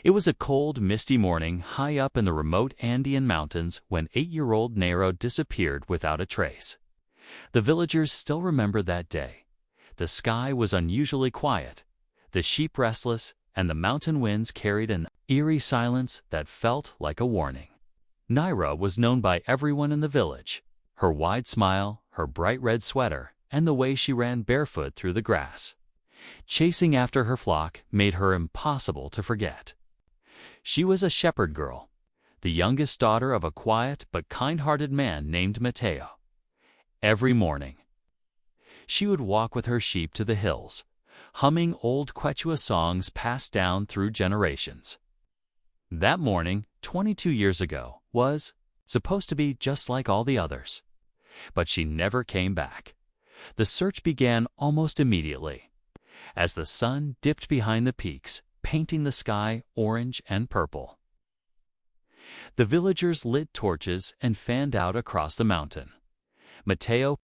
It was a cold, misty morning high up in the remote Andean mountains when 8-year-old Nero disappeared without a trace. The villagers still remember that day. The sky was unusually quiet, the sheep restless, and the mountain winds carried an eerie silence that felt like a warning. Naira was known by everyone in the village. Her wide smile, her bright red sweater, and the way she ran barefoot through the grass, chasing after her flock, made her impossible to forget. She was a shepherd girl, the youngest daughter of a quiet but kind-hearted man named Mateo. Every morning, she would walk with her sheep to the hills, humming old Quechua songs passed down through generations. That morning, 22 years ago, was supposed to be just like all the others. But she never came back. The search began almost immediately, as the sun dipped behind the peaks, painting the sky orange and purple. The villagers lit torches and fanned out across the mountain. Mateo,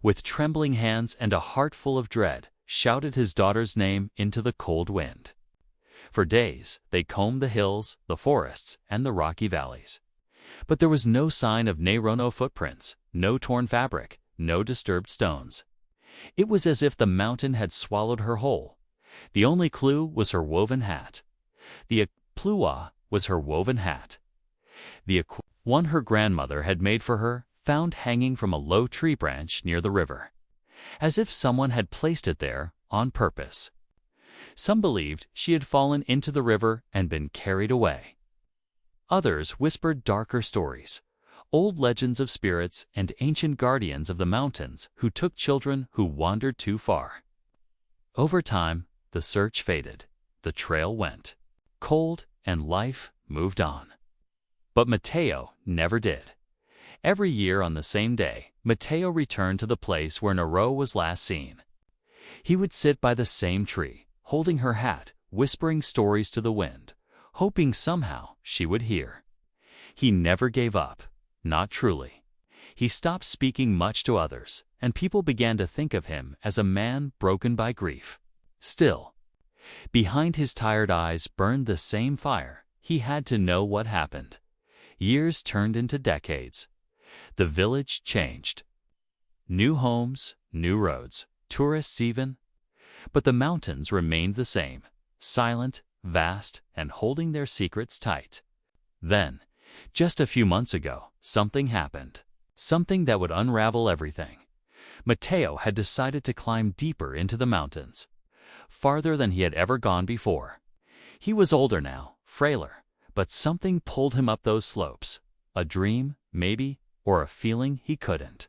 with trembling hands and a heart full of dread, shouted his daughter's name into the cold wind. For days, they combed the hills, the forests, and the rocky valleys. But there was no sign of Nairono footprints, no torn fabric, no disturbed stones. It was as if the mountain had swallowed her whole. The only clue was her woven hat. The plua was her woven hat. The one her grandmother had made for her, found hanging from a low tree branch near the river, as if someone had placed it there on purpose. Some believed she had fallen into the river and been carried away. Others whispered darker stories, old legends of spirits and ancient guardians of the mountains who took children who wandered too far. Over time, the search faded, the trail went cold, and life moved on. But Mateo never did. Every year on the same day, Mateo returned to the place where Nero was last seen. He would sit by the same tree, holding her hat, whispering stories to the wind, hoping somehow she would hear. He never gave up, not truly. He stopped speaking much to others, and people began to think of him as a man broken by grief. Still, behind his tired eyes burned the same fire. He had to know what happened. Years turned into decades. The village changed. New homes, new roads, tourists even. But the mountains remained the same, silent, vast, and holding their secrets tight. Then, just a few months ago, something happened. Something that would unravel everything. Mateo had decided to climb deeper into the mountains, farther than he had ever gone before. He was older now, frailer, but something pulled him up those slopes. A dream, maybe, or a feeling he couldn't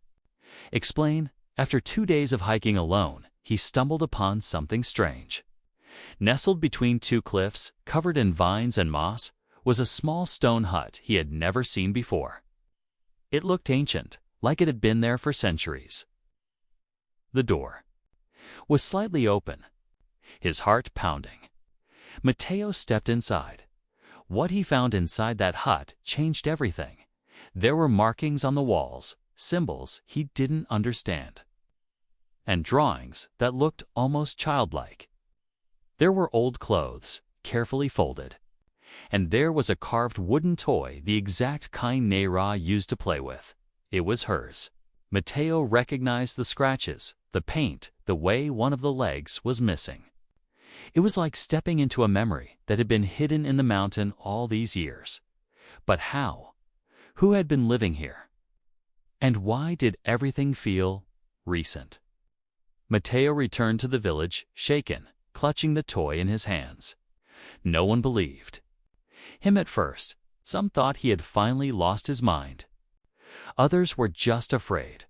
explain. After 2 days of hiking alone, he stumbled upon something strange. Nestled between two cliffs, covered in vines and moss, was a small stone hut he had never seen before. It looked ancient, like it had been there for centuries. The door was slightly open, his heart pounding. Mateo stepped inside. What he found inside that hut changed everything. There were markings on the walls, symbols he didn't understand, and drawings that looked almost childlike. There were old clothes, carefully folded, and there was a carved wooden toy, the exact kind Naira used to play with. It was hers. Mateo recognized the scratches, the paint, the way one of the legs was missing. It was like stepping into a memory that had been hidden in the mountain all these years. But how? Who had been living here? And why did everything feel recent? Mateo returned to the village, shaken, clutching the toy in his hands. No one believed him at first. Some thought he had finally lost his mind. Others were just afraid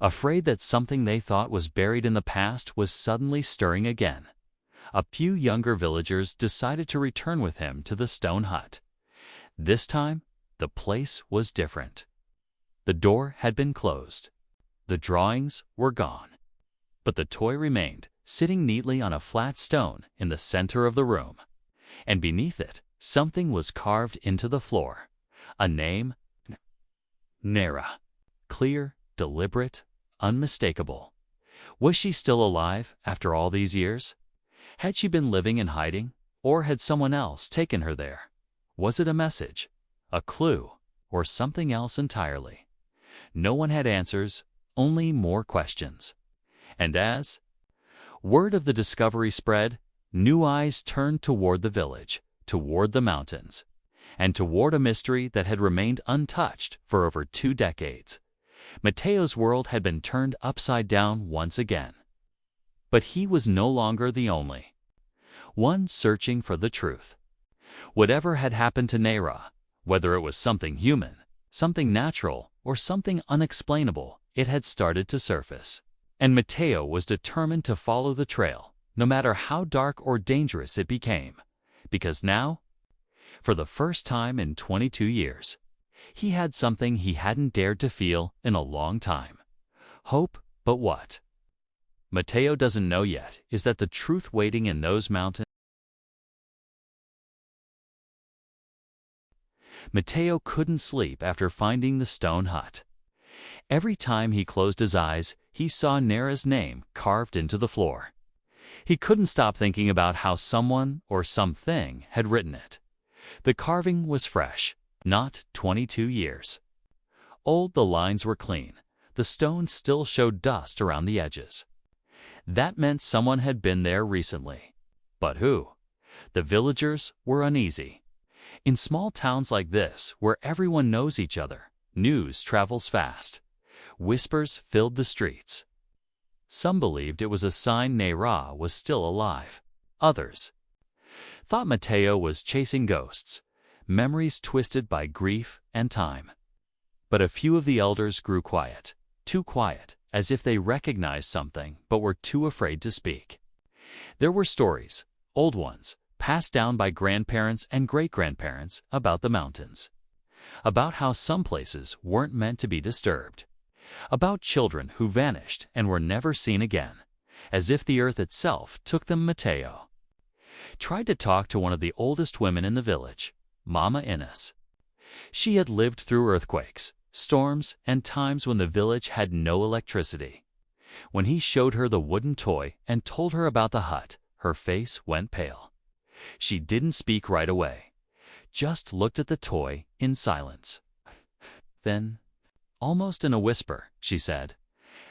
that something they thought was buried in the past was suddenly stirring again. A few younger villagers decided to return with him to the stone hut. This time, the place was different. The door had been closed. The drawings were gone. But the toy remained, sitting neatly on a flat stone in the center of the room. And beneath it, something was carved into the floor. A name, Naira. Clear, deliberate, unmistakable. Was she still alive after all these years? Had she been living in hiding, Or had someone else taken her there? Was it a message, a clue, or something else entirely? No one had answers, only more questions. And as word of the discovery spread, new eyes turned toward the village, toward the mountains, and toward a mystery that had remained untouched for over 2 decades. Mateo's world had been turned upside down once again. But he was no longer the only one searching for the truth. Whatever had happened to Nera, whether it was something human, something natural, or something unexplainable, it had started to surface. And Mateo was determined to follow the trail, no matter how dark or dangerous it became. Because now, for the first time in 22 years, he had something he hadn't dared to feel in a long time. Hope, but what Mateo doesn't know yet is that the truth waiting in those mountains. Mateo couldn't sleep after finding the stone hut. Every time he closed his eyes, he saw Nera's name carved into the floor. He couldn't stop thinking about how someone or something had written it. The carving was fresh, not 22 years old. The lines were clean. The stone still showed dust around the edges. That meant someone had been there recently. But who? The villagers were uneasy. In small towns like this, where everyone knows each other, news travels fast. Whispers filled the streets. Some believed it was a sign Nera was still alive. Others thought Mateo was chasing ghosts, memories twisted by grief and time. But a few of the elders grew quiet, too quiet, as if they recognized something but were too afraid to speak. There were stories, old ones, passed down by grandparents and great-grandparents about the mountains. About how some places weren't meant to be disturbed. About children who vanished and were never seen again, as if the earth itself took them. Mateo tried to talk to one of the oldest women in the village, Mama Inés. She had lived through earthquakes, storms, and times when the village had no electricity. When he showed her the wooden toy and told her about the hut, her face went pale. She didn't speak right away, just looked at the toy in silence. Then, almost in a whisper, she said,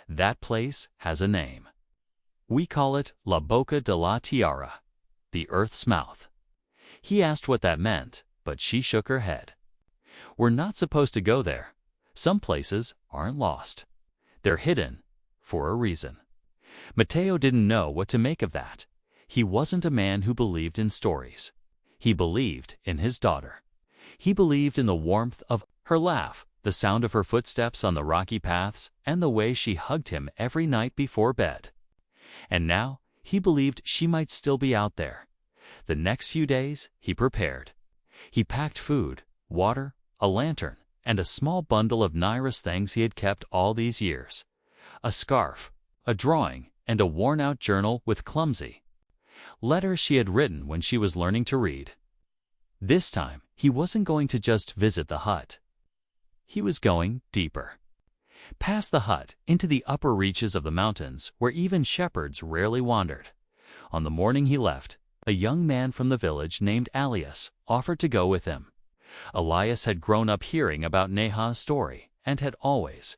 "That place has a name. We call it La Boca de la Tierra, the Earth's Mouth." He asked what that meant, but she shook her head. "We're not supposed to go there. Some places aren't lost. They're hidden for a reason." Mateo didn't know what to make of that. He wasn't a man who believed in stories. He believed in his daughter. He believed in the warmth of her laugh, the sound of her footsteps on the rocky paths, and the way she hugged him every night before bed. And now he believed she might still be out there. The next few days he prepared. He packed food, water, a lantern, and a small bundle of Nera's things he had kept all these years. A scarf, a drawing, and a worn-out journal with clumsy letters she had written when she was learning to read. This time, he wasn't going to just visit the hut. He was going deeper. Past the hut, into the upper reaches of the mountains, where even shepherds rarely wandered. On the morning he left, a young man from the village named Elias offered to go with him. Elias had grown up hearing about Neha's story and had always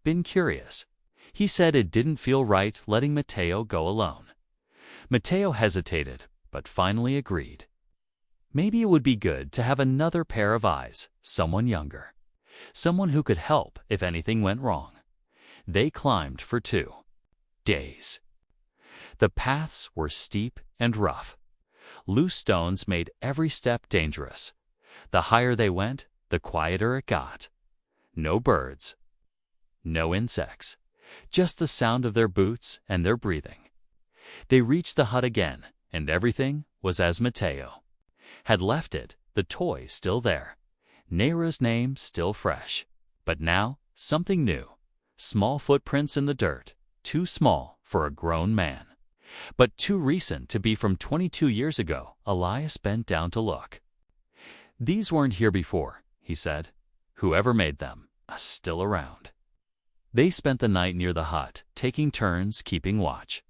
been curious. He said it didn't feel right letting Mateo go alone. Mateo hesitated, but finally agreed. Maybe it would be good to have another pair of eyes, someone younger. Someone who could help if anything went wrong. They climbed for 2 days. The paths were steep and rough. Loose stones made every step dangerous. The higher they went, the quieter it got. No birds. No insects. Just the sound of their boots and their breathing. They reached the hut again, and everything was as Mateo had left it, the toy still there. Nera's name still fresh. But now, something new. Small footprints in the dirt, too small for a grown man. But too recent to be from 22 years ago. Elias bent down to look. "These weren't here before," he said. "Whoever made them is still around." They spent the night near the hut, taking turns keeping watch.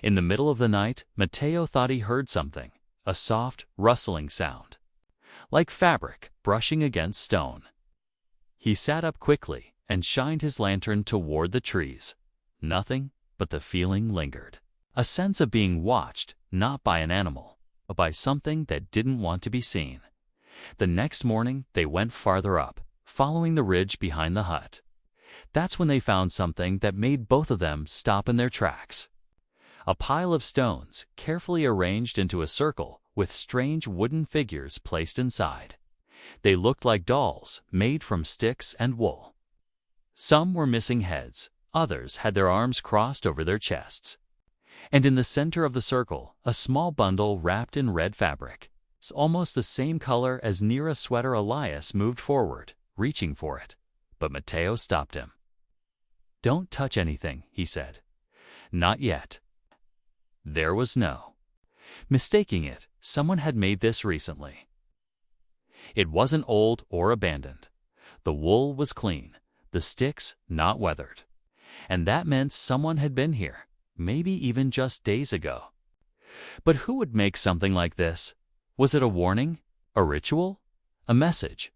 In the middle of the night, Mateo thought he heard something, a soft, rustling sound, like fabric brushing against stone. He sat up quickly and shined his lantern toward the trees. Nothing but the feeling lingered. A sense of being watched, not by an animal, but by something that didn't want to be seen. The next morning, they went farther up, following the ridge behind the hut. That's when they found something that made both of them stop in their tracks. A pile of stones, carefully arranged into a circle, with strange wooden figures placed inside. They looked like dolls, made from sticks and wool. Some were missing heads, others had their arms crossed over their chests. And in the center of the circle, a small bundle wrapped in red fabric. It's almost the same color as near a sweater. Elias moved forward, reaching for it, but Mateo stopped him. "Don't touch anything," he said. "Not yet." There was no mistaking it. Someone had made this recently. It wasn't old or abandoned. The wool was clean, the sticks not weathered. And that meant someone had been here, maybe even just days ago. But who would make something like this? Was it a warning? A ritual? A message?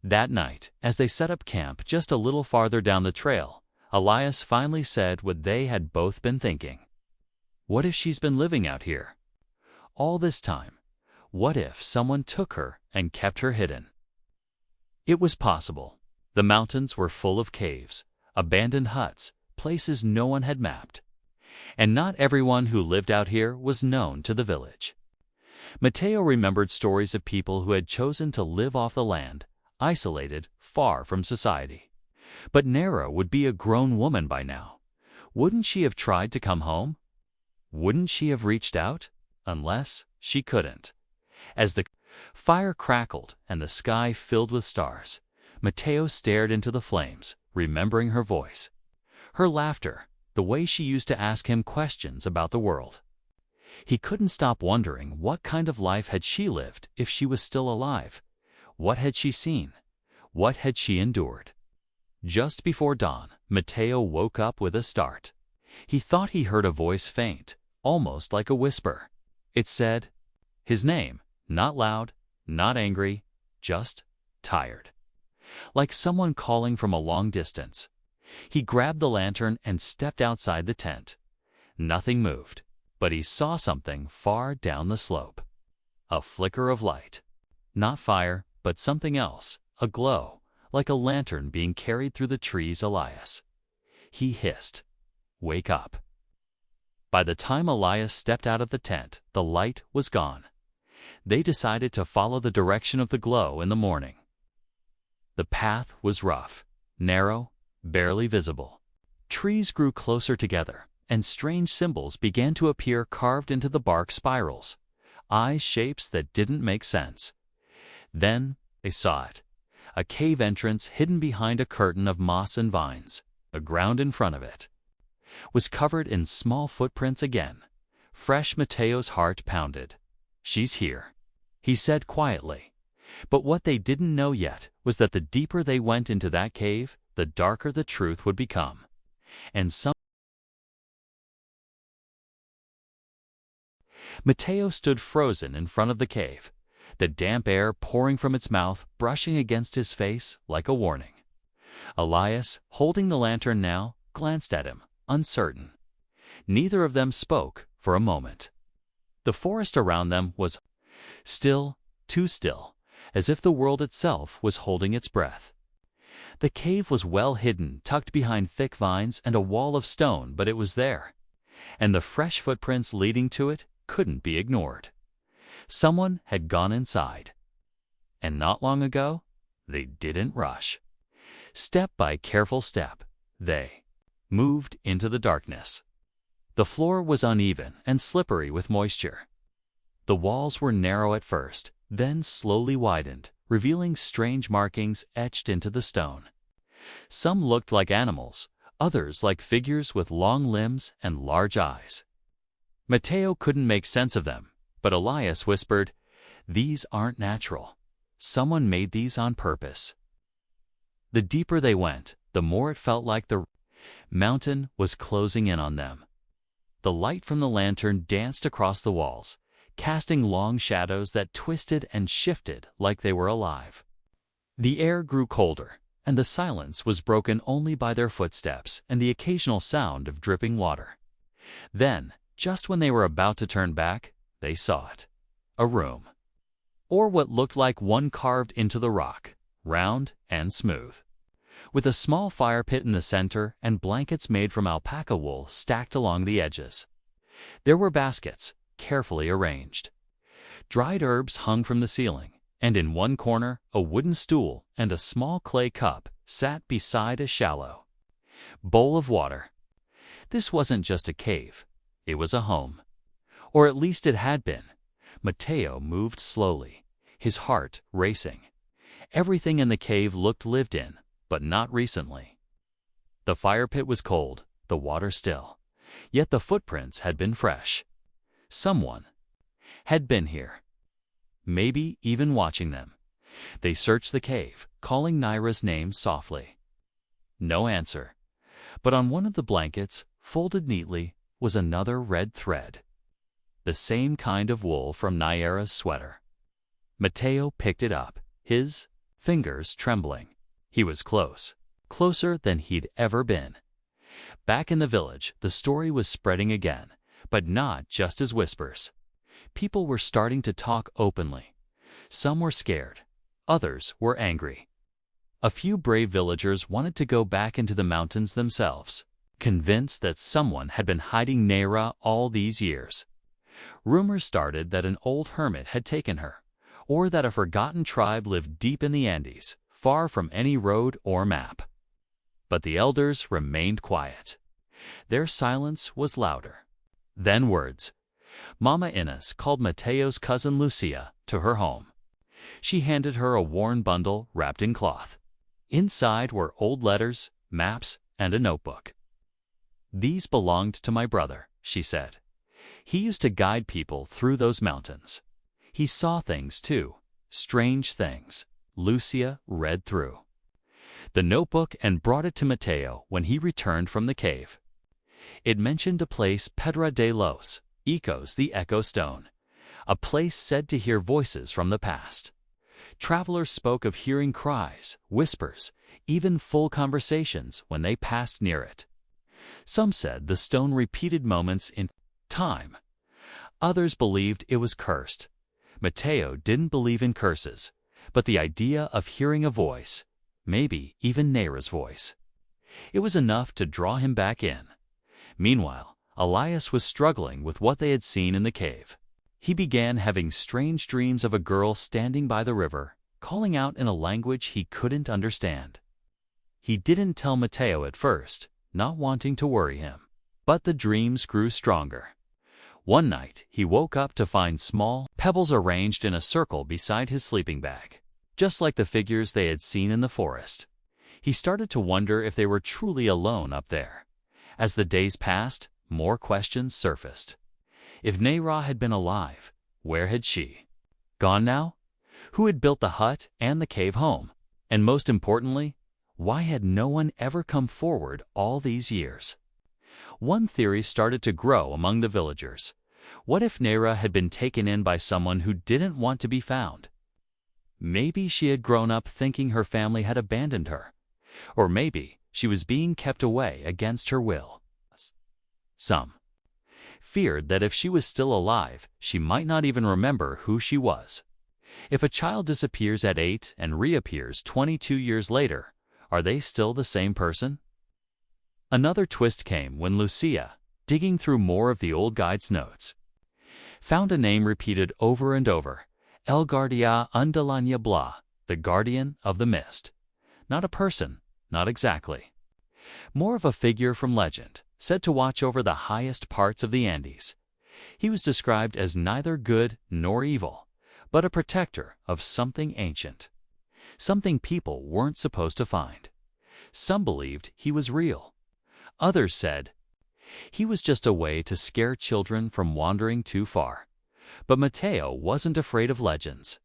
That night, as they set up camp just a little farther down the trail, Elias finally said what they had both been thinking. What if she's been living out here all this time? What if someone took her and kept her hidden? It was possible. The mountains were full of caves, abandoned huts, places no one had mapped. And not everyone who lived out here was known to the village. Mateo remembered stories of people who had chosen to live off the land, isolated, far from society. But Nera would be a grown woman by now. Wouldn't she have tried to come home? Wouldn't she have reached out? Unless she couldn't. As the fire crackled and the sky filled with stars, Mateo stared into the flames, remembering her voice, her laughter, the way she used to ask him questions about the world. He couldn't stop wondering what kind of life had she lived if she was still alive. What had she seen? What had she endured? Just before dawn, Mateo woke up with a start. He thought he heard a voice faint, almost like a whisper. It said his name, not loud, not angry, just tired. Like someone calling from a long distance. He grabbed the lantern and stepped outside the tent. Nothing moved, but he saw something far down the slope. A flicker of light. Not fire, but something else, a glow, like a lantern being carried through the trees. Elias. He hissed, "Wake up." By the time Elias stepped out of the tent, the light was gone. They decided to follow the direction of the glow in the morning. The path was rough, narrow, barely visible. Trees grew closer together, and strange symbols began to appear carved into the bark spirals, eyes shapes that didn't make sense. Then they saw it, a cave entrance hidden behind a curtain of moss and vines. The ground in front of it was covered in small footprints again. Fresh. Mateo's heart pounded. "She's here," he said quietly. But what they didn't know yet was that the deeper they went into that cave, the darker the truth would become. And Mateo stood frozen in front of the cave, the damp air pouring from its mouth, brushing against his face like a warning. Elias, holding the lantern now, glanced at him, uncertain. Neither of them spoke for a moment. The forest around them was still, too still, as if the world itself was holding its breath. The cave was well hidden, tucked behind thick vines and a wall of stone, but it was there, and the fresh footprints leading to it couldn't be ignored. Someone had gone inside. And not long ago, they didn't rush. Step by careful step, they moved into the darkness. The floor was uneven and slippery with moisture. The walls were narrow at first, then slowly widened, revealing strange markings etched into the stone. Some looked like animals, others like figures with long limbs and large eyes. Mateo couldn't make sense of them, but Elias whispered, "These aren't natural. Someone made these on purpose." The deeper they went, the more it felt like the mountain was closing in on them. The light from the lantern danced across the walls, casting long shadows that twisted and shifted like they were alive. The air grew colder, and the silence was broken only by their footsteps and the occasional sound of dripping water. Then, just when they were about to turn back, they saw it. A room. Or what looked like one carved into the rock, round and smooth, with a small fire pit in the center and blankets made from alpaca wool stacked along the edges. There were baskets, carefully arranged. Dried herbs hung from the ceiling, and in one corner, a wooden stool and a small clay cup sat beside a shallow bowl of water. This wasn't just a cave, it was a home. Or at least it had been. Mateo moved slowly, his heart racing. Everything in the cave looked lived in, but not recently. The fire pit was cold, the water still, yet the footprints had been fresh. Someone had been here, maybe even watching them. They searched the cave, calling Naira's name softly. No answer, but on one of the blankets, folded neatly, was another red thread. The same kind of wool from Naira's sweater. Mateo picked it up, his fingers trembling. He was close, closer than he'd ever been. Back in the village, the story was spreading again, but not just as whispers. People were starting to talk openly. Some were scared, others were angry. A few brave villagers wanted to go back into the mountains themselves, convinced that someone had been hiding Naira all these years. Rumors started that an old hermit had taken her, or that a forgotten tribe lived deep in the Andes, far from any road or map. But the elders remained quiet. Their silence was louder. Then words. Mama Inez called Mateo's cousin Lucia to her home. She handed her a worn bundle wrapped in cloth. Inside were old letters, maps, and a notebook. "These belonged to my brother," she said. "He used to guide people through those mountains. He saw things too, strange things." Lucia read through the notebook and brought it to Mateo when he returned from the cave. It mentioned a place Pedra de los Ecos, the Echo Stone, a place said to hear voices from the past. Travelers spoke of hearing cries, whispers, even full conversations when they passed near it. Some said the stone repeated moments in time. Others believed it was cursed. Mateo didn't believe in curses, but the idea of hearing a voice, maybe even Naira's voice, it was enough to draw him back in. Meanwhile, Elias was struggling with what they had seen in the cave. He began having strange dreams of a girl standing by the river, calling out in a language he couldn't understand. He didn't tell Mateo at first, not wanting to worry him. But the dreams grew stronger. One night, he woke up to find small pebbles arranged in a circle beside his sleeping bag, just like the figures they had seen in the forest. He started to wonder if they were truly alone up there. As the days passed, more questions surfaced. If Naira had been alive, where had she gone now? Who had built the hut and the cave home? And most importantly, why had no one ever come forward all these years? One theory started to grow among the villagers. What if Naira had been taken in by someone who didn't want to be found? Maybe she had grown up thinking her family had abandoned her. Or maybe she was being kept away against her will. Some feared that if she was still alive, she might not even remember who she was. If a child disappears at 8 and reappears 22 years later, are they still the same person? Another twist came when Lucia, digging through more of the old guide's notes, found a name repeated over and over: El Guardia de la Niebla, the guardian of the mist. Not a person, not exactly. More of a figure from legend, said to watch over the highest parts of the Andes. He was described as neither good nor evil, but a protector of something ancient, something people weren't supposed to find. Some believed he was real. Others said he was just a way to scare children from wandering too far. But Mateo wasn't afraid of legends.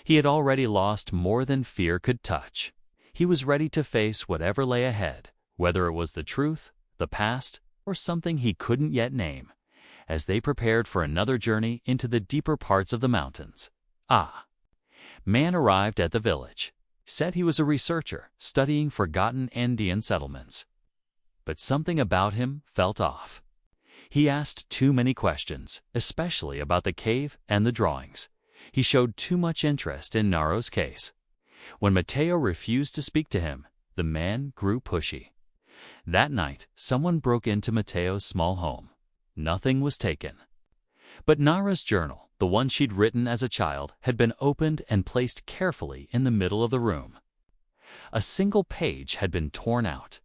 He had already lost more than fear could touch. He was ready to face whatever lay ahead, whether it was the truth, the past, or something he couldn't yet name. as they prepared for another journey into the deeper parts of the mountains. Man arrived at the village. Said he was a researcher studying forgotten Andean settlements. But something about him felt off. He asked too many questions, especially about the cave and the drawings. He showed too much interest in Naro's case. When Mateo refused to speak to him, the man grew pushy. That night, someone broke into Mateo's small home. Nothing was taken. But Nara's journal, the one she'd written as a child, had been opened and placed carefully in the middle of the room. A single page had been torn out.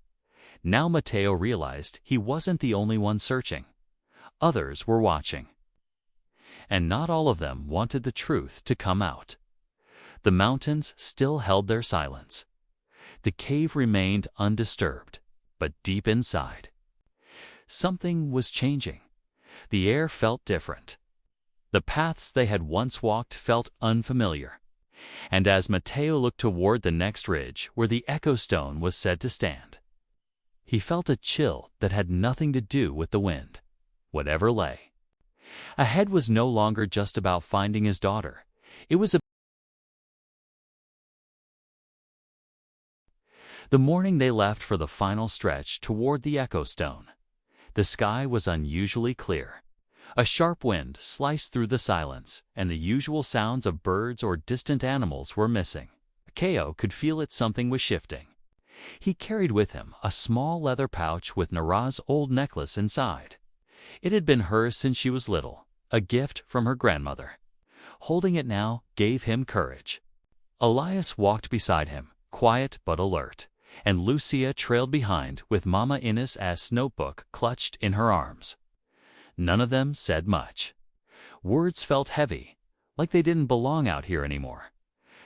Now Mateo realized he wasn't the only one searching. Others were watching. And not all of them wanted the truth to come out. The mountains still held their silence. The cave remained undisturbed, but deep inside, something was changing. The air felt different. The paths they had once walked felt unfamiliar. And as Mateo looked toward the next ridge where the echo stone was said to stand, he felt a chill that had nothing to do with the wind. Whatever lay ahead was no longer just about finding his daughter. It was the morning they left for the final stretch toward the echo stone. The sky was unusually clear. A sharp wind sliced through the silence, and the usual sounds of birds or distant animals were missing. Mateo could feel that something was shifting. He carried with him a small leather pouch with Nara's old necklace inside. It had been hers since she was little, a gift from her grandmother. Holding it now gave him courage. Elias walked beside him, quiet but alert, and Lucia trailed behind with Mama Inés' notebook clutched in her arms. None of them said much. Words felt heavy, like they didn't belong out here anymore.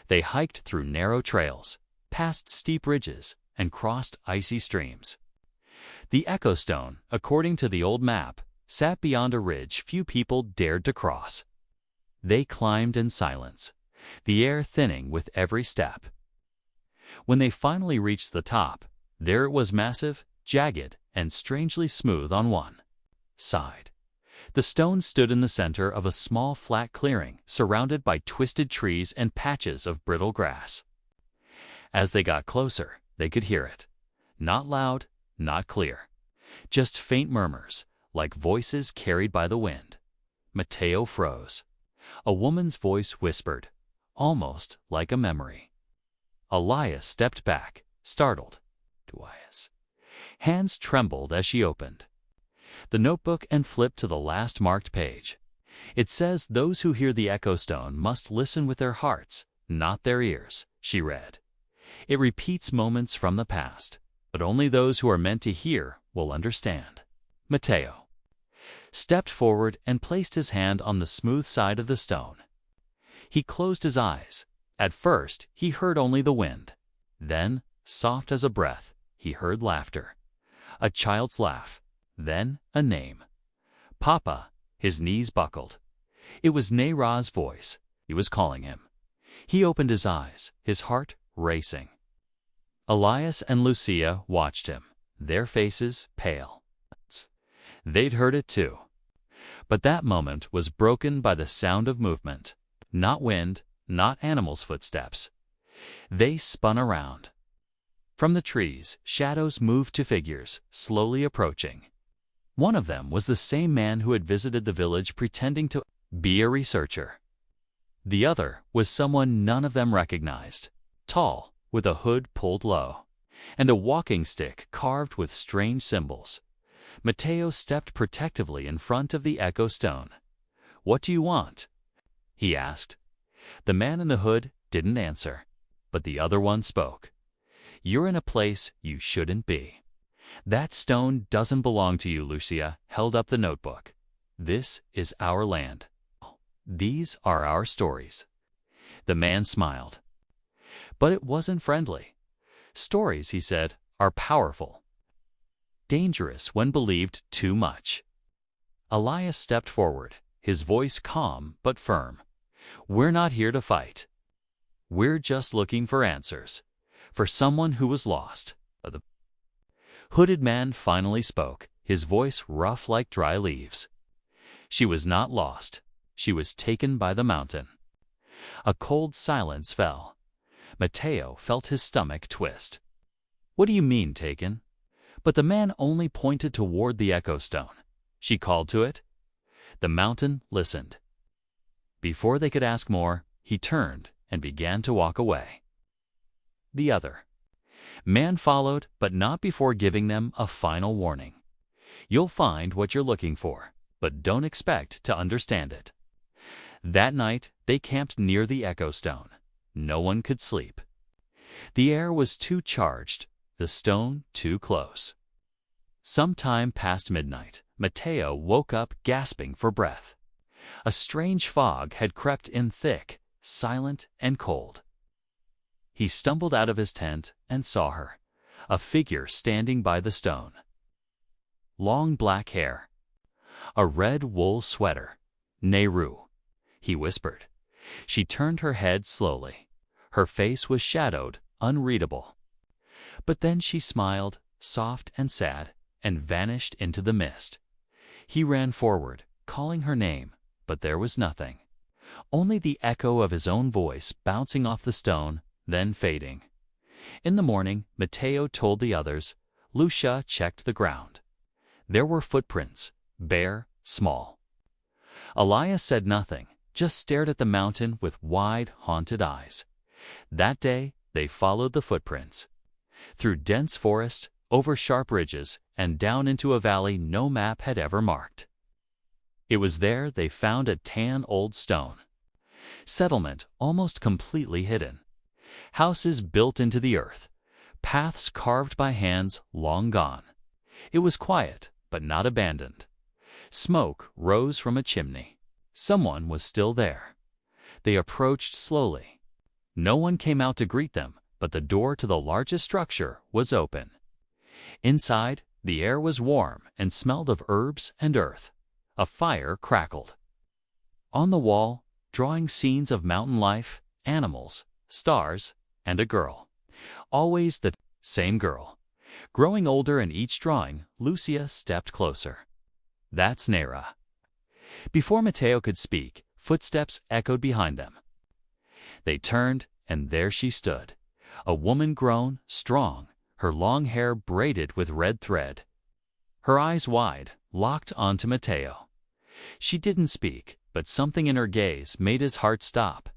They hiked through narrow trails, past steep ridges, and crossed icy streams. The echo stone, according to the old map, sat beyond a ridge few people dared to cross. They climbed in silence, the air thinning with every step. When they finally reached the top, there it was, massive, jagged, and strangely smooth on one side. The stone stood in the center of a small flat clearing surrounded by twisted trees and patches of brittle grass. As they got closer, they could hear it. Not loud, not clear. Just faint murmurs, like voices carried by the wind. Mateo froze. A woman's voice whispered, almost like a memory. Elias stepped back, startled. Elias. Hands trembled as she opened the notebook and flipped to the last marked page. It says those who hear the echo stone must listen with their hearts, not their ears, she read. It repeats moments from the past, but only those who are meant to hear will understand. Mateo stepped forward and placed his hand on the smooth side of the stone. He closed his eyes. At first, he heard only the wind. Then, soft as a breath, he heard laughter. A child's laugh. Then, a name. Papa. His knees buckled. It was Nara's voice. He was calling him. He opened his eyes, his heart racing. Elias and Lucia watched him, their faces pale. They'd heard it too. But that moment was broken by the sound of movement. Not wind, not animals' footsteps. They spun around. From the trees, shadows moved to figures, slowly approaching. One of them was the same man who had visited the village pretending to be a researcher. The other was someone none of them recognized, tall, with a hood pulled low, and a walking stick carved with strange symbols. Mateo stepped protectively in front of the echo stone. "What do you want?" he asked. The man in the hood didn't answer, but the other one spoke. "You're in a place you shouldn't be. That stone doesn't belong to you," Lucia held up the notebook. "This is our land. These are our stories." The man smiled. But it wasn't friendly. "Stories," he said, "are powerful. Dangerous when believed too much." Elias stepped forward, his voice calm but firm. "We're not here to fight. We're just looking for answers. For someone who was lost." The hooded man finally spoke, his voice rough like dry leaves. She was not lost. She was taken by the mountain. A cold silence fell. Mateo felt his stomach twist. "What do you mean, taken?" But the man only pointed toward the echo stone. She called to it. The mountain listened. Before they could ask more, he turned and began to walk away. The other man followed, but not before giving them a final warning. "You'll find what you're looking for, but don't expect to understand it." That night, they camped near the echo stone. No one could sleep. The air was too charged, the stone too close. Some time past midnight, Mateo woke up gasping for breath. A strange fog had crept in thick, silent, and cold. He stumbled out of his tent and saw her, a figure standing by the stone. Long black hair, a red wool sweater. "Nehru," he whispered. She turned her head slowly. Her face was shadowed, unreadable. But then she smiled, soft and sad, and vanished into the mist. He ran forward, calling her name, but there was nothing. Only the echo of his own voice bouncing off the stone, then fading. In the morning, Mateo told the others. Lucia checked the ground. There were footprints, bare, small. Elias said nothing, just stared at the mountain with wide, haunted eyes. That day, they followed the footprints. Through dense forest, over sharp ridges, and down into a valley no map had ever marked. It was there they found a tan old stone. Settlement almost completely hidden. Houses built into the earth. Paths carved by hands long gone. It was quiet, but not abandoned. Smoke rose from a chimney. Someone was still there. They approached slowly. No one came out to greet them, but the door to the largest structure was open. Inside, the air was warm and smelled of herbs and earth. A fire crackled. On the wall, drawing scenes of mountain life, animals, stars, and a girl. Always the same girl. Growing older in each drawing, Lucia stepped closer. "That's Nera." Before Mateo could speak, footsteps echoed behind them. They turned, and there she stood, a woman grown, strong, her long hair braided with red thread. Her eyes wide, locked onto Mateo. She didn't speak, but something in her gaze made his heart stop.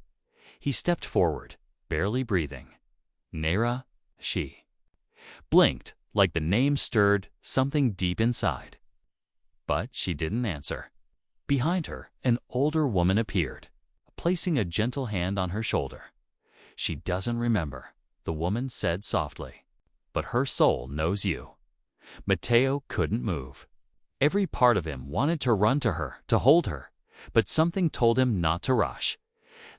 He stepped forward, barely breathing. "Nera," she blinked, like the name stirred something deep inside. But she didn't answer. Behind her, an older woman appeared, placing a gentle hand on her shoulder. "She doesn't remember," the woman said softly, "but her soul knows you." Mateo couldn't move. Every part of him wanted to run to her, to hold her, but something told him not to rush.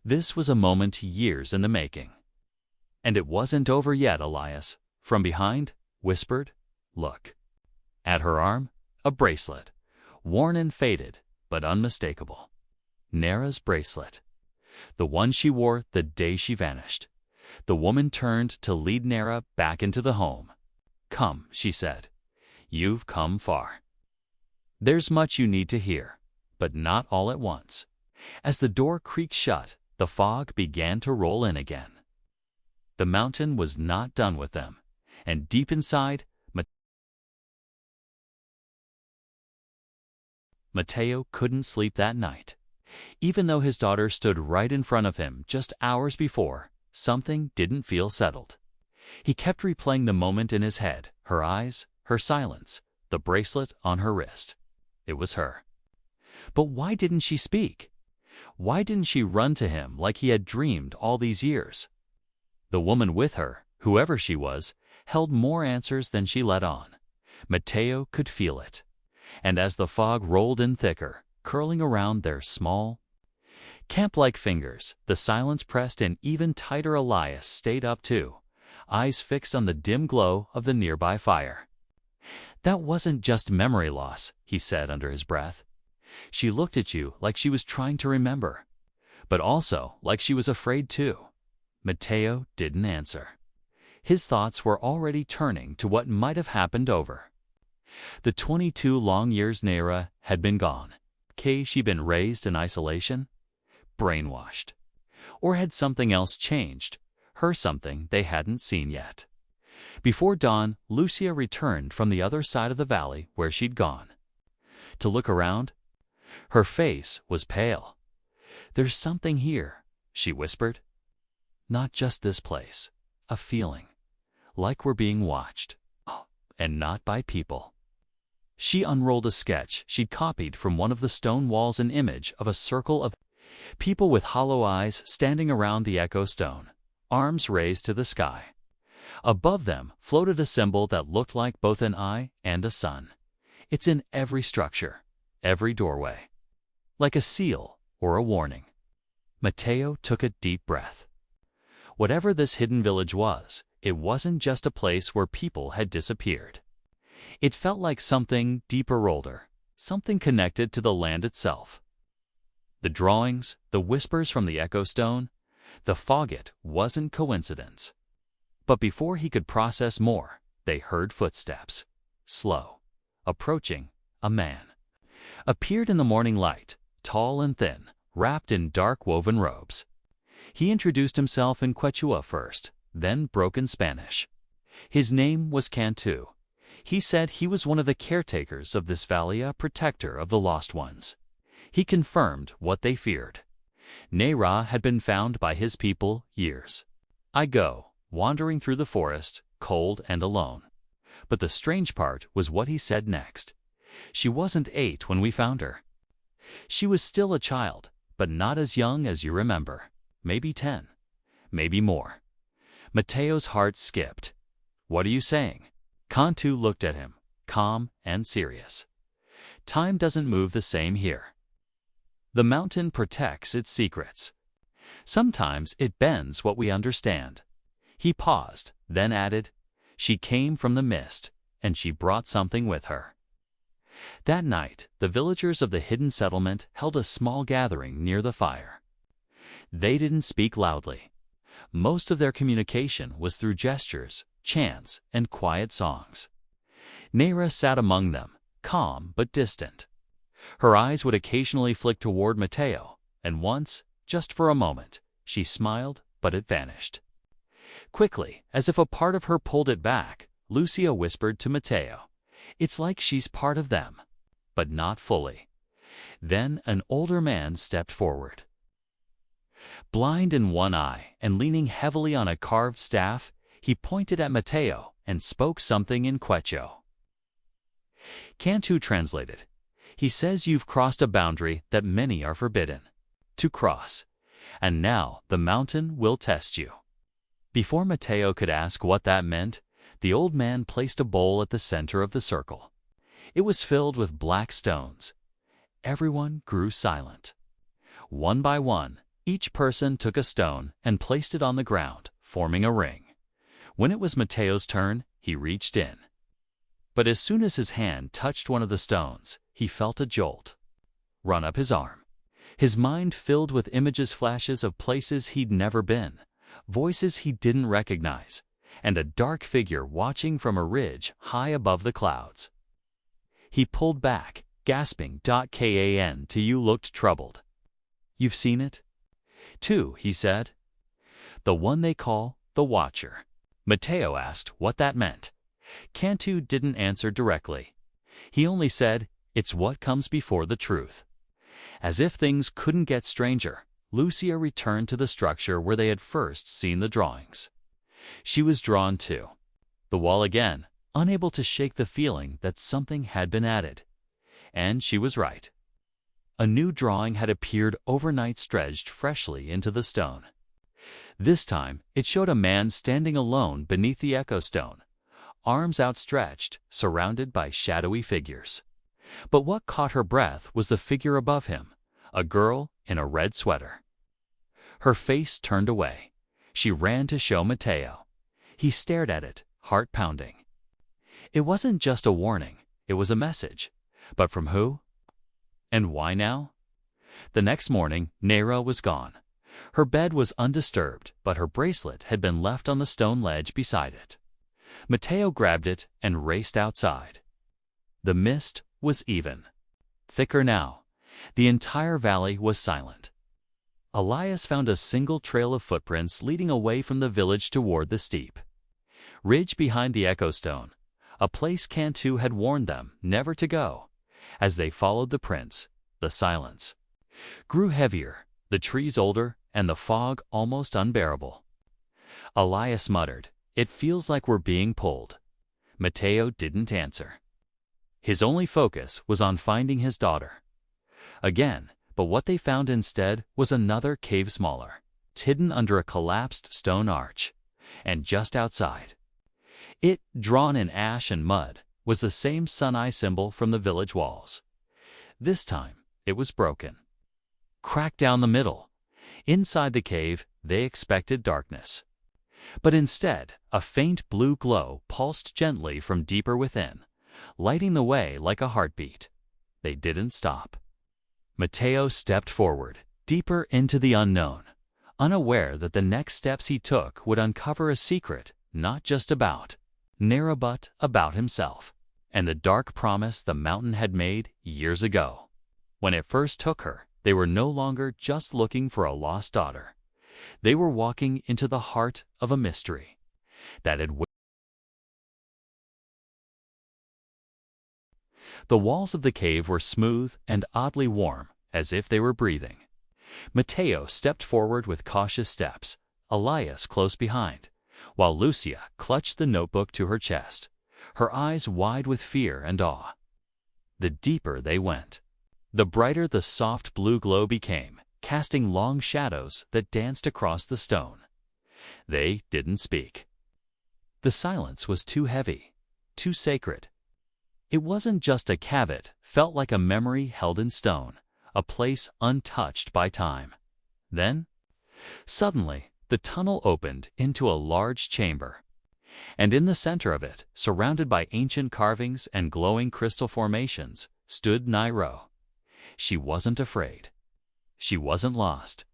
This was a moment years in the making. "And it wasn't over yet," Elias, from behind, whispered. "Look." At her arm, a bracelet, worn and faded, but unmistakable. Nera's bracelet. The one she wore the day she vanished. The woman turned to lead Nera back into the home. "Come," she said. "You've come far. There's much you need to hear, but not all at once." As the door creaked shut, the fog began to roll in again. The mountain was not done with them, and deep inside, Mateo couldn't sleep that night. Even though his daughter stood right in front of him just hours before, something didn't feel settled. He kept replaying the moment in his head, her eyes, her silence, the bracelet on her wrist. It was her. But why didn't she speak? Why didn't she run to him like he had dreamed all these years? The woman with her, whoever she was, held more answers than she let on. Mateo could feel it. And as the fog rolled in thicker, curling around their small, camp-like fingers, the silence pressed in even tighter. Elias stayed up too, eyes fixed on the dim glow of the nearby fire. "That wasn't just memory loss," he said under his breath. "She looked at you like she was trying to remember, but also like she was afraid too." Mateo didn't answer. His thoughts were already turning to what might have happened over. The 22 long years Nera had been gone. case she'd been raised in isolation? Brainwashed. Or had something else changed, her something they hadn't seen yet? Before dawn, Lucia returned from the other side of the valley where she'd gone. To look around, her face was pale. "There's something here," she whispered. "Not just this place. A feeling. Like we're being watched. And not by people." She unrolled a sketch she'd copied from one of the stone walls, an image of a circle of people with hollow eyes standing around the echo stone, arms raised to the sky. Above them floated a symbol that looked like both an eye and a sun. It's in every structure, every doorway. Like a seal or a warning. Mateo took a deep breath. Whatever this hidden village was, it wasn't just a place where people had disappeared. It felt like something deeper, older, something connected to the land itself. The drawings, the whispers from the echo stone, the fog, it wasn't coincidence. But before he could process more, they heard footsteps. Slow. Approaching, a man. Appeared in the morning light, tall and thin, wrapped in dark woven robes. He introduced himself in Quechua first, then broken Spanish. His name was Cantu. He said he was one of the caretakers of this valley, a protector of the lost ones. He confirmed what they feared. Nera had been found by his people years ago, wandering through the forest, cold and alone. But the strange part was what he said next. She wasn't 8 when we found her. She was still a child, but not as young as you remember. Maybe 10. Maybe more. Mateo's heart skipped. "What are you saying?" Cantu looked at him, calm and serious. "Time doesn't move the same here. The mountain protects its secrets. Sometimes it bends what we understand." He paused, then added, "She came from the mist, and she brought something with her." That night, the villagers of the hidden settlement held a small gathering near the fire. They didn't speak loudly. Most of their communication was through gestures, chants, and quiet songs. Nera sat among them, calm but distant. Her eyes would occasionally flick toward Mateo, and once, just for a moment, she smiled, but it vanished. Quickly, as if a part of her pulled it back, Lucia whispered to Mateo, "It's like she's part of them, but not fully." Then an older man stepped forward. Blind in one eye and leaning heavily on a carved staff, he pointed at Mateo and spoke something in Quechua. Cantu translated. "He says you've crossed a boundary that many are forbidden to cross, and now the mountain will test you." Before Mateo could ask what that meant, the old man placed a bowl at the center of the circle. It was filled with black stones. Everyone grew silent. One by one, each person took a stone and placed it on the ground, forming a ring. When it was Mateo's turn, he reached in. But as soon as his hand touched one of the stones, he felt a jolt run up his arm. His mind filled with images, flashes of places he'd never been, voices he didn't recognize, and a dark figure watching from a ridge high above the clouds. He pulled back, gasping. Cantu looked troubled. "You've seen it?" "Too," he said. "The one they call the Watcher." Mateo asked what that meant. Cantu didn't answer directly. He only said, "It's what comes before the truth." As if things couldn't get stranger, Lucia returned to the structure where they had first seen the drawings. She was drawn to the wall again, unable to shake the feeling that something had been added. And she was right. A new drawing had appeared overnight, stretched freshly into the stone. This time, it showed a man standing alone beneath the echo stone, arms outstretched, surrounded by shadowy figures. But what caught her breath was the figure above him, a girl in a red sweater. Her face turned away. She ran to show Mateo. He stared at it, heart pounding. It wasn't just a warning, it was a message. But from who? And why now? The next morning, Nera was gone. Her bed was undisturbed, but her bracelet had been left on the stone ledge beside it. Mateo grabbed it and raced outside. The mist was even thicker now, The entire valley was silent. Elias found a single trail of footprints leading away from the village toward the steep ridge behind the Echo Stone, a place Cantu had warned them never to go. As they followed the prints, the silence grew heavier, the trees older, and the fog almost unbearable. Elias muttered, "It feels like we're being pulled." Mateo didn't answer. His only focus was on finding his daughter. Again, but what they found instead was another cave smaller, hidden under a collapsed stone arch. And just outside it, drawn in ash and mud, was the same sun-eye symbol from the village walls. This time, it was broken, cracked down the middle. Inside the cave, they expected darkness. But instead, a faint blue glow pulsed gently from deeper within, lighting the way like a heartbeat. They didn't stop. Mateo stepped forward, deeper into the unknown, unaware that the next steps he took would uncover a secret not just about Nera but about himself, and the dark promise the mountain had made years ago. When it first took her, they were no longer just looking for a lost daughter. They were walking into the heart of a mystery that had The walls of the cave were smooth and oddly warm, as if they were breathing. Mateo stepped forward with cautious steps, Elias close behind, while Lucia clutched the notebook to her chest, her eyes wide with fear and awe. The deeper they went, the brighter the soft blue glow became, casting long shadows that danced across the stone. They didn't speak. The silence was too heavy, too sacred. It wasn't just a cavern, felt like a memory held in stone, a place untouched by time. Then, suddenly, the tunnel opened into a large chamber. And in the center of it, surrounded by ancient carvings and glowing crystal formations, stood Nairo. She wasn't afraid. She wasn't lost.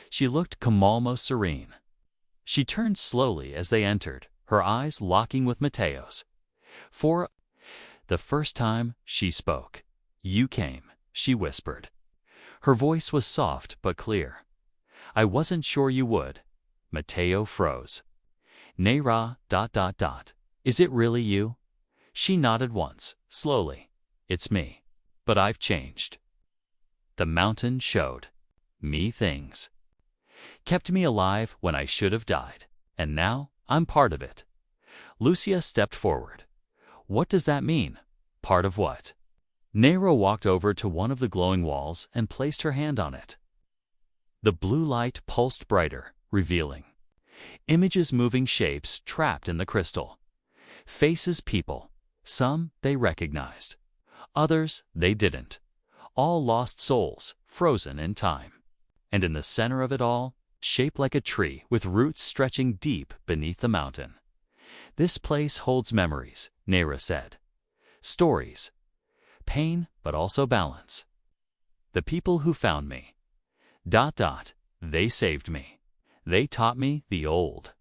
She looked almost serene. She turned slowly as they entered, her eyes locking with Mateo's. For the first time, she spoke. "You came," she whispered. Her voice was soft but clear. "I wasn't sure you would." Mateo froze. "Nera, ... Is it really you?" She nodded once, slowly. "It's me. But I've changed." The mountain showed me things. Kept me alive when I should have died. And now, I'm part of it. Lucia stepped forward. "What does that mean?" "Part of what?" Nero walked over to one of the glowing walls and placed her hand on it. The blue light pulsed brighter, revealing images, moving shapes trapped in the crystal. Faces, people. Some they recognized. Others they didn't. All lost souls, frozen in time. And in the center of it all, shaped like a tree with roots stretching deep beneath the mountain. "This place holds memories," Nera said. "Stories. Pain, but also balance. The people who found me. ... They saved me. They taught me the old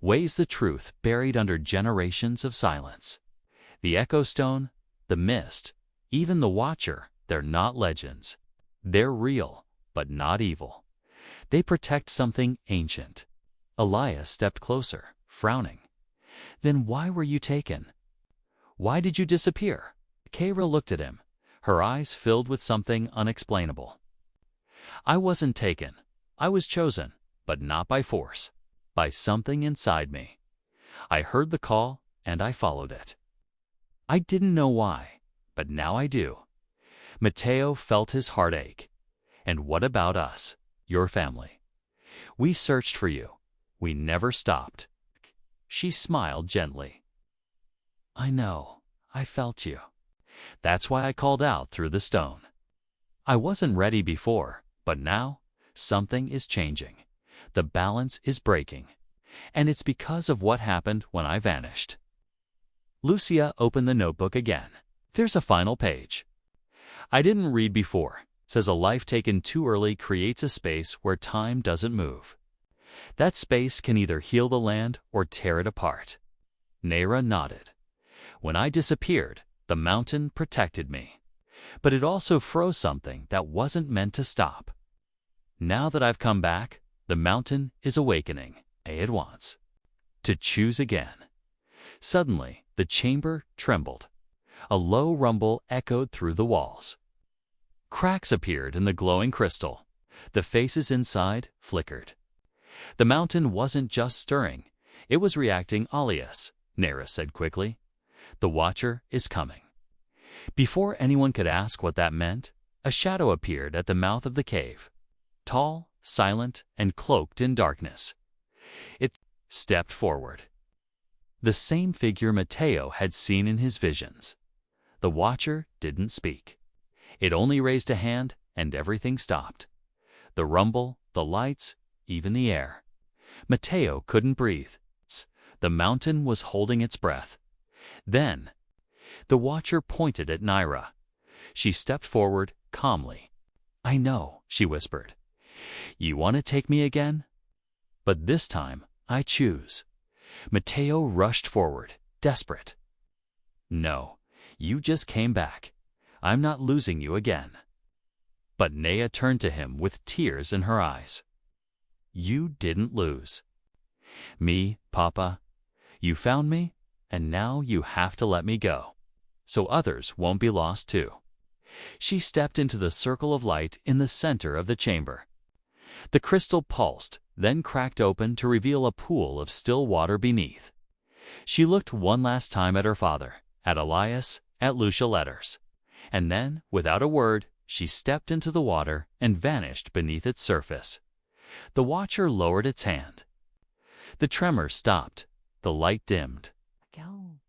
ways, the truth buried under generations of silence. The Echo Stone, the mist, even the Watcher, they're not legends. They're real, but not evil. They protect something ancient." Elias stepped closer, frowning. "Then why were you taken? Why did you disappear?" Keira looked at him, her eyes filled with something unexplainable. "I wasn't taken. I was chosen, but not by force. By something inside me. I heard the call, and I followed it. I didn't know why, but now I do." Mateo felt his heart ache. "And what about us, your family? We searched for you. We never stopped." She smiled gently. "I know. I felt you. That's why I called out through the stone. I wasn't ready before, but now something is changing. The balance is breaking. And it's because of what happened when I vanished." Lucia opened the notebook again. There's a final page. "I didn't read before. Says a life taken too early creates a space where time doesn't move. That space can either heal the land or tear it apart." Nera nodded. "When I disappeared, the mountain protected me. But it also froze something that wasn't meant to stop. Now that I've come back, the mountain is awakening. It wants to choose again. Suddenly, the chamber trembled. A low rumble echoed through the walls. Cracks appeared in the glowing crystal. The faces inside flickered. The mountain wasn't just stirring. It was reacting. Alias, Nera said quickly. The Watcher is coming. Before anyone could ask what that meant, a shadow appeared at the mouth of the cave. Tall, silent, and cloaked in darkness. It stepped forward. The same figure Mateo had seen in his visions. The Watcher didn't speak. It only raised a hand, and everything stopped. The rumble, the lights, even the air. Mateo couldn't breathe. The mountain was holding its breath. Then, the Watcher pointed at Naira. She stepped forward calmly. "I know," she whispered. "You want to take me again? But this time, I choose." Mateo rushed forward, desperate. "No, you just came back. I'm not losing you again." But Nea turned to him with tears in her eyes. "You didn't lose. Me, Papa. You found me, and now you have to let me go, so others won't be lost too." She stepped into the circle of light in the center of the chamber. The crystal pulsed, then cracked open to reveal a pool of still water beneath. She looked one last time at her father, at Elias, at Lucia Letters, and then, without a word, she stepped into the water and vanished beneath its surface. The Watcher lowered its hand. The tremor stopped, the light dimmed.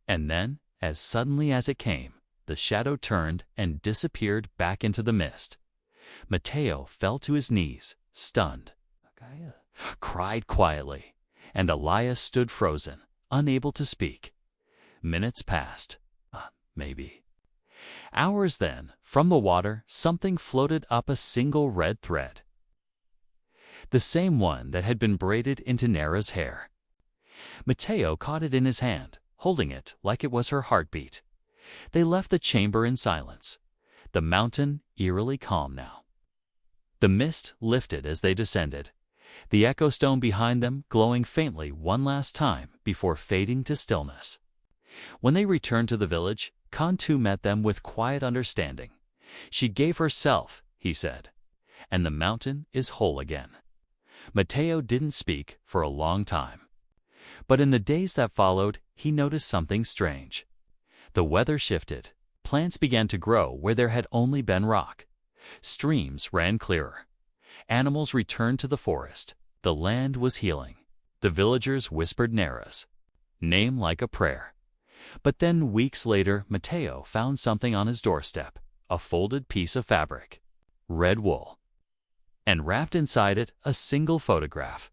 And then, as suddenly as it came, the shadow turned and disappeared back into the mist. Mateo fell to his knees, stunned, cried quietly, and Elias stood frozen, unable to speak. Minutes passed. Maybe. Hours then, from the water, something floated up, a single red thread. The same one that had been braided into Nera's hair. Mateo caught it in his hand, holding it like it was her heartbeat. They left the chamber in silence, the mountain eerily calm now. The mist lifted as they descended, the echo stone behind them glowing faintly one last time before fading to stillness. When they returned to the village, Kantu met them with quiet understanding. "She gave herself," he said, "and the mountain is whole again." Mateo didn't speak for a long time. But in the days that followed, he noticed something strange. The weather shifted. Plants began to grow where there had only been rock. Streams ran clearer. Animals returned to the forest. The land was healing. The villagers whispered Nera's name like a prayer. But then weeks later, Mateo found something on his doorstep, a folded piece of fabric, red wool, and wrapped inside it a single photograph.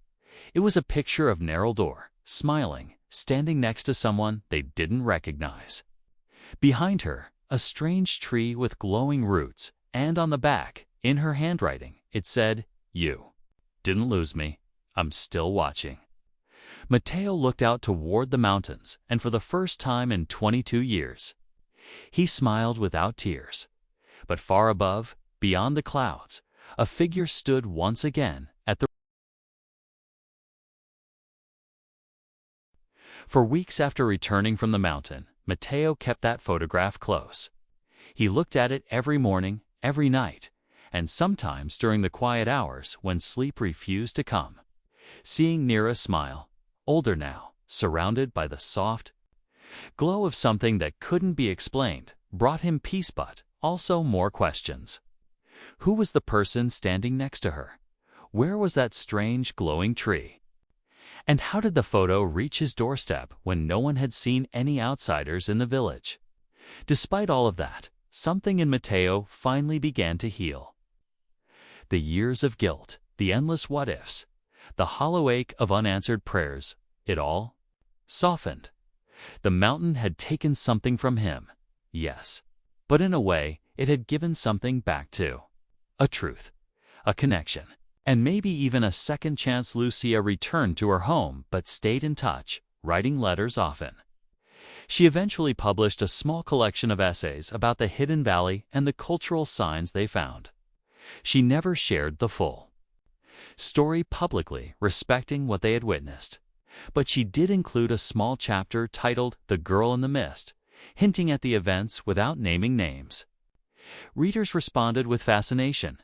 It was a picture of Nereldor, smiling, standing next to someone they didn't recognize. Behind her, a strange tree with glowing roots, and on the back, in her handwriting, it said, "You didn't lose me. I'm still watching." Mateo looked out toward the mountains, and for the first time in 22 years, he smiled without tears. But far above, beyond the clouds, a figure stood once again at the... For weeks after returning from the mountain, Mateo kept that photograph close. He looked at it every morning, every night, and sometimes during the quiet hours when sleep refused to come. Seeing Nera smile, older now, surrounded by the soft glow of something that couldn't be explained, brought him peace but also more questions. Who was the person standing next to her? Where was that strange glowing tree? And how did the photo reach his doorstep when no one had seen any outsiders in the village? Despite all of that, something in Mateo finally began to heal. The years of guilt, the endless what-ifs, the hollow ache of unanswered prayers, it all softened. The mountain had taken something from him, yes, but in a way, it had given something back too. A truth, a connection, and maybe even a second chance. Lucia returned to her home but stayed in touch, writing letters often. She eventually published a small collection of essays about the hidden valley and the cultural signs they found. She never shared the full story publicly, respecting what they had witnessed. But she did include a small chapter titled "The Girl in the Mist," hinting at the events without naming names. Readers responded with fascination,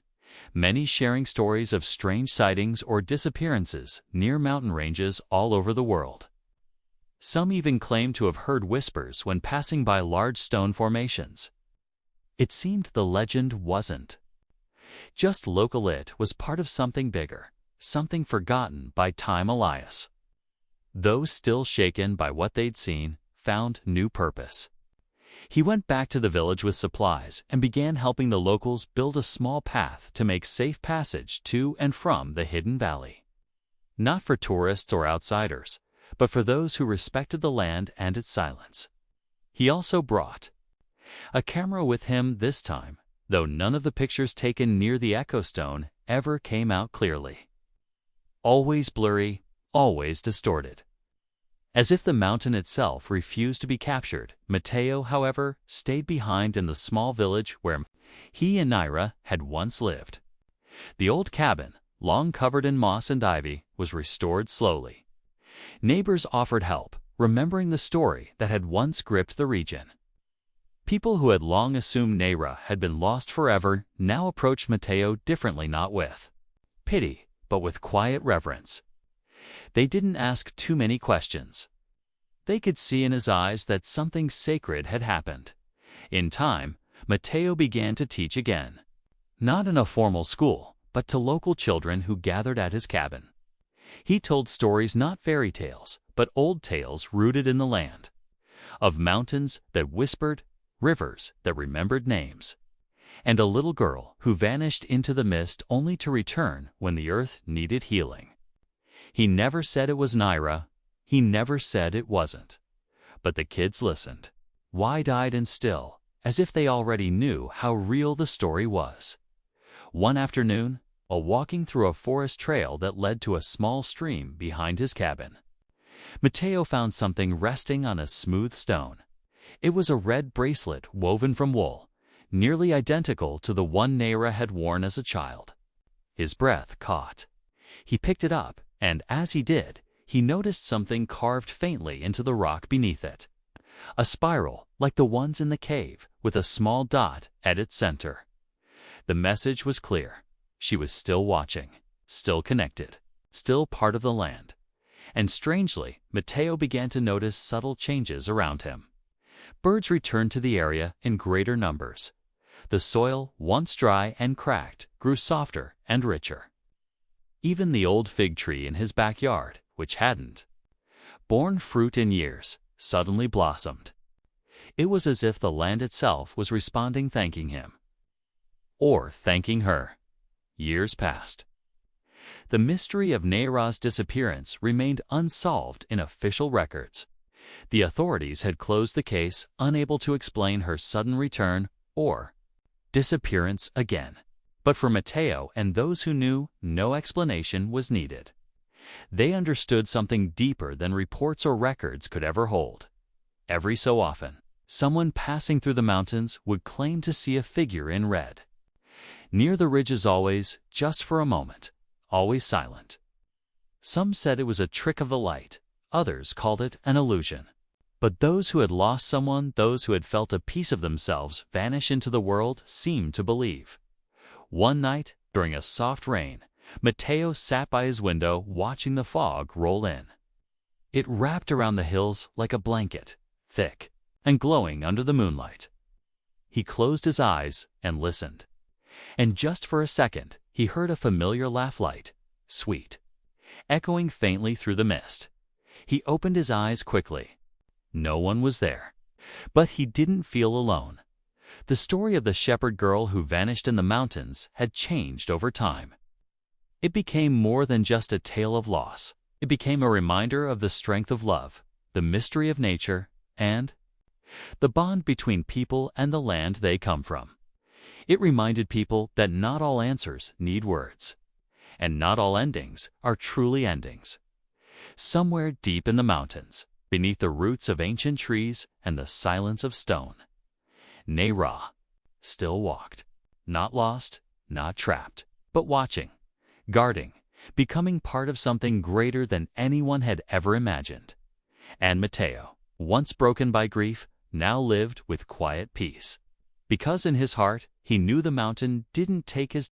many sharing stories of strange sightings or disappearances near mountain ranges all over the world. Some even claimed to have heard whispers when passing by large stone formations. It seemed the legend wasn't just local, it was part of something bigger, something forgotten by Time. Elias, those still shaken by what they'd seen, found new purpose. He went back to the village with supplies and began helping the locals build a small path to make safe passage to and from the hidden valley. Not for tourists or outsiders, but for those who respected the land and its silence. He also brought a camera with him this time, though none of the pictures taken near the Echo Stone ever came out clearly. Always blurry, always distorted. As if the mountain itself refused to be captured, Mateo, however, stayed behind in the small village where he and Naira had once lived. The old cabin, long covered in moss and ivy, was restored slowly. Neighbors offered help, remembering the story that had once gripped the region. People who had long assumed Naira had been lost forever now approached Mateo differently, not with pity, but with quiet reverence. They didn't ask too many questions. They could see in his eyes that something sacred had happened. In time, Mateo began to teach again. Not in a formal school, but to local children who gathered at his cabin. He told stories, not fairy tales, but old tales rooted in the land. Of mountains that whispered, rivers that remembered names, and a little girl who vanished into the mist only to return when the earth needed healing. He never said it was Naira. He never said it wasn't. But the kids listened, wide-eyed and still, as if they already knew how real the story was. One afternoon, while walking through a forest trail that led to a small stream behind his cabin, Mateo found something resting on a smooth stone. It was a red bracelet woven from wool, nearly identical to the one Naira had worn as a child. His breath caught. He picked it up, and as he did, he noticed something carved faintly into the rock beneath it. A spiral, like the ones in the cave, with a small dot at its center. The message was clear. She was still watching, still connected, still part of the land. And strangely, Mateo began to notice subtle changes around him. Birds returned to the area in greater numbers. The soil, once dry and cracked, grew softer and richer. Even the old fig tree in his backyard, which hadn't borne fruit in years, suddenly blossomed. It was as if the land itself was responding, thanking him. Or thanking her. Years passed. The mystery of Naira's disappearance remained unsolved in official records. The authorities had closed the case, unable to explain her sudden return or disappearance again. But for Mateo and those who knew, no explanation was needed. They understood something deeper than reports or records could ever hold. Every so often, someone passing through the mountains would claim to see a figure in red. Near the ridges, always, just for a moment, always silent. Some said it was a trick of the light, others called it an illusion. But those who had lost someone, those who had felt a piece of themselves vanish into the world, seemed to believe. One night, during a soft rain, Mateo sat by his window watching the fog roll in. It wrapped around the hills like a blanket, thick and glowing under the moonlight. He closed his eyes and listened. And just for a second, he heard a familiar laugh, light, sweet, echoing faintly through the mist. He opened his eyes quickly. No one was there. But he didn't feel alone. The story of the shepherd girl who vanished in the mountains had changed over time. It became more than just a tale of loss. It became a reminder of the strength of love, the mystery of nature, and the bond between people and the land they come from. It reminded people that not all answers need words, and not all endings are truly endings. Somewhere deep in the mountains, beneath the roots of ancient trees and the silence of stone. Nero still walked, not lost, not trapped, but watching, guarding, becoming part of something greater than anyone had ever imagined. And Matteo, once broken by grief, now lived with quiet peace. Because in his heart, he knew the mountain didn't take his